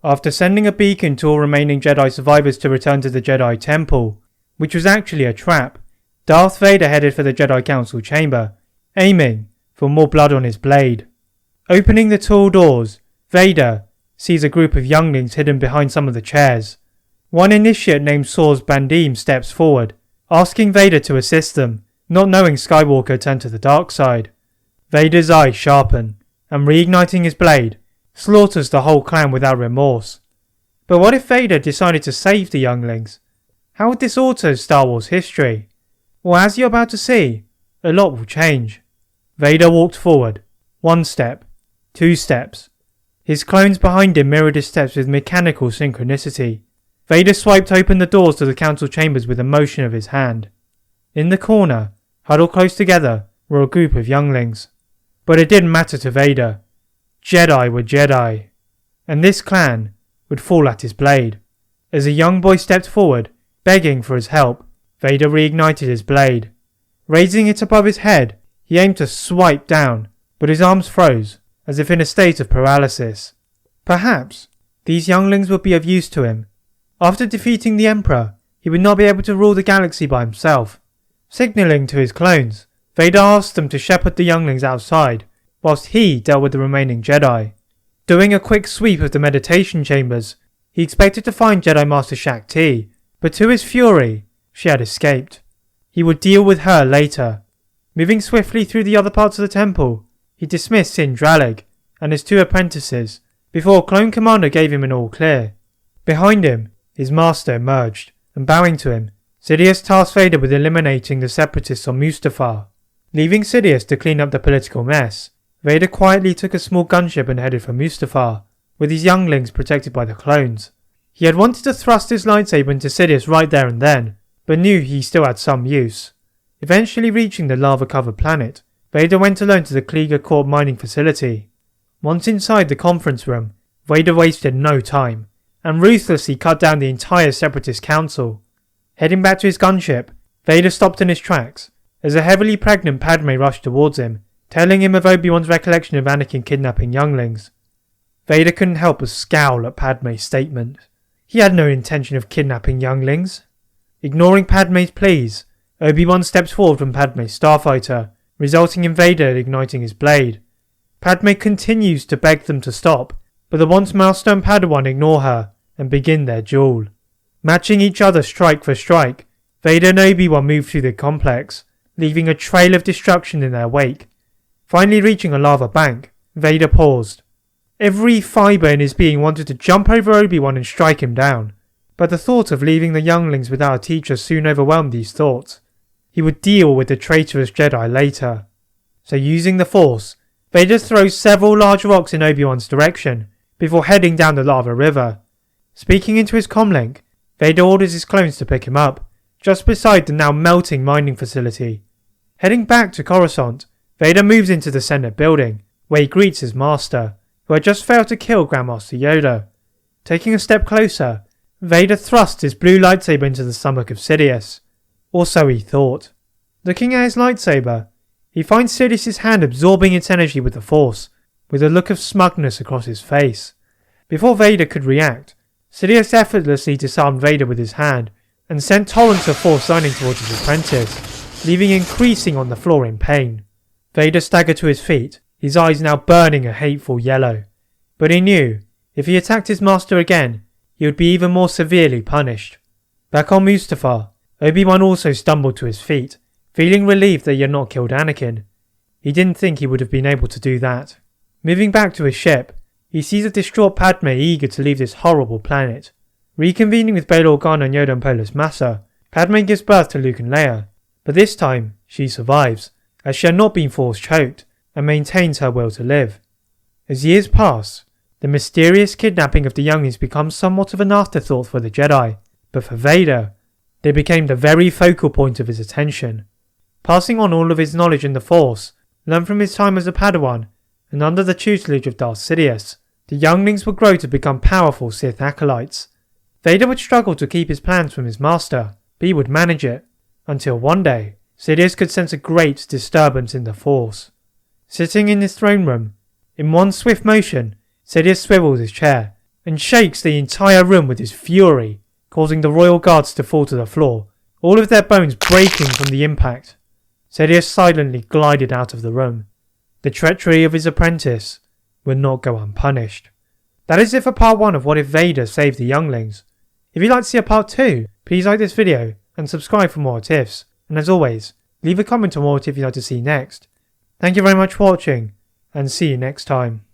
After sending a beacon to all remaining Jedi survivors to return to the Jedi Temple, which was actually a trap, Darth Vader headed for the Jedi Council chamber, aiming for more blood on his blade. Opening the tall doors, Vader sees a group of younglings hidden behind some of the chairs. One initiate named Sors Bandeam steps forward, asking Vader to assist them, not knowing Skywalker turned to the dark side. Vader's eyes sharpen, and reigniting his blade, slaughters the whole clan without remorse. But what if Vader decided to save the younglings? How would this alter Star Wars history? Well, as you're about to see, a lot will change. Vader walked forward, 1 step, 2 steps. His clones behind him mirrored his steps with mechanical synchronicity. Vader swiped open the doors to the council chambers with a motion of his hand. In the corner, huddled close together, were a group of younglings. But it didn't matter to Vader. Jedi were Jedi, and this clan would fall at his blade. As a young boy stepped forward, begging for his help, Vader reignited his blade. Raising it above his head, he aimed to swipe down, but his arms froze, as if in a state of paralysis. Perhaps these younglings would be of use to him. After defeating the Emperor, he would not be able to rule the galaxy by himself. Signalling to his clones, Vader asked them to shepherd the younglings outside, whilst he dealt with the remaining Jedi. Doing a quick sweep of the meditation chambers, he expected to find Jedi Master Shakti, but to his fury, she had escaped. He would deal with her later. Moving swiftly through the other parts of the temple, he dismissed Sindralig and his 2 apprentices before Clone Commander gave him an all clear. Behind him, his master emerged, and bowing to him, Sidious tasked Vader with eliminating the separatists on Mustafar. Leaving Sidious to clean up the political mess, Vader quietly took a small gunship and headed for Mustafar, with his younglings protected by the clones. He had wanted to thrust his lightsaber into Sidious right there and then, but knew he still had some use. Eventually reaching the lava-covered planet, Vader went alone to the Kliega Corp mining facility. Once inside the conference room, Vader wasted no time, and ruthlessly cut down the entire Separatist Council. Heading back to his gunship, Vader stopped in his tracks, as a heavily pregnant Padme rushed towards him, telling him of Obi-Wan's recollection of Anakin kidnapping younglings. Vader couldn't help but scowl at Padme's statement. He had no intention of kidnapping younglings. Ignoring Padme's pleas, Obi-Wan steps forward from Padme's starfighter, resulting in Vader igniting his blade. Padme continues to beg them to stop, but the once Master and Padawan ignore her and begin their duel. Matching each other strike for strike, Vader and Obi-Wan move through the complex, leaving a trail of destruction in their wake. Finally reaching a lava bank, Vader paused. Every fibre in his being wanted to jump over Obi-Wan and strike him down, but the thought of leaving the younglings without a teacher soon overwhelmed these thoughts. He would deal with the traitorous Jedi later. So using the Force, Vader throws several large rocks in Obi-Wan's direction, before heading down the lava river. Speaking into his comlink, Vader orders his clones to pick him up, just beside the now melting mining facility. Heading back to Coruscant, Vader moves into the Senate building, where he greets his master, who had just failed to kill Grandmaster Yoda. Taking a step closer, Vader thrusts his blue lightsaber into the stomach of Sidious. Or so he thought. Looking at his lightsaber, he finds Sidious's hand absorbing its energy with the Force, with a look of smugness across his face. Before Vader could react, Sidious effortlessly disarmed Vader with his hand and sent torrents of Force lightning towards his apprentice, leaving him creasing on the floor in pain. Vader staggered to his feet, his eyes now burning a hateful yellow. But he knew, if he attacked his master again, he would be even more severely punished. Back on Mustafar, Obi-Wan also stumbled to his feet, feeling relieved that he had not killed Anakin. He didn't think he would have been able to do that. Moving back to his ship, he sees a distraught Padme eager to leave this horrible planet. Reconvening with Bail Organa and Yoda and Polis Massa, Padme gives birth to Luke and Leia, but this time she survives, as she had not been force choked, and maintains her will to live. As years pass, the mysterious kidnapping of the younglings becomes somewhat of an afterthought for the Jedi, but for Vader, they became the very focal point of his attention. Passing on all of his knowledge in the Force, learned from his time as a Padawan, and under the tutelage of Darth Sidious, the younglings would grow to become powerful Sith acolytes. Vader would struggle to keep his plans from his master, but he would manage it, until one day, Sidious could sense a great disturbance in the Force. Sitting in his throne room, in one swift motion, Sidious swivels his chair, and shakes the entire room with his fury, causing the royal guards to fall to the floor, all of their bones breaking from the impact. Sidious silently glided out of the room. The treachery of his apprentice would not go unpunished. That is it for part 1 of What If Vader Saved the Younglings. If you'd like to see a part 2, please like this video and subscribe for more what ifs, and as always, leave a comment on what if you'd like to see next. Thank you very much for watching, and see you next time.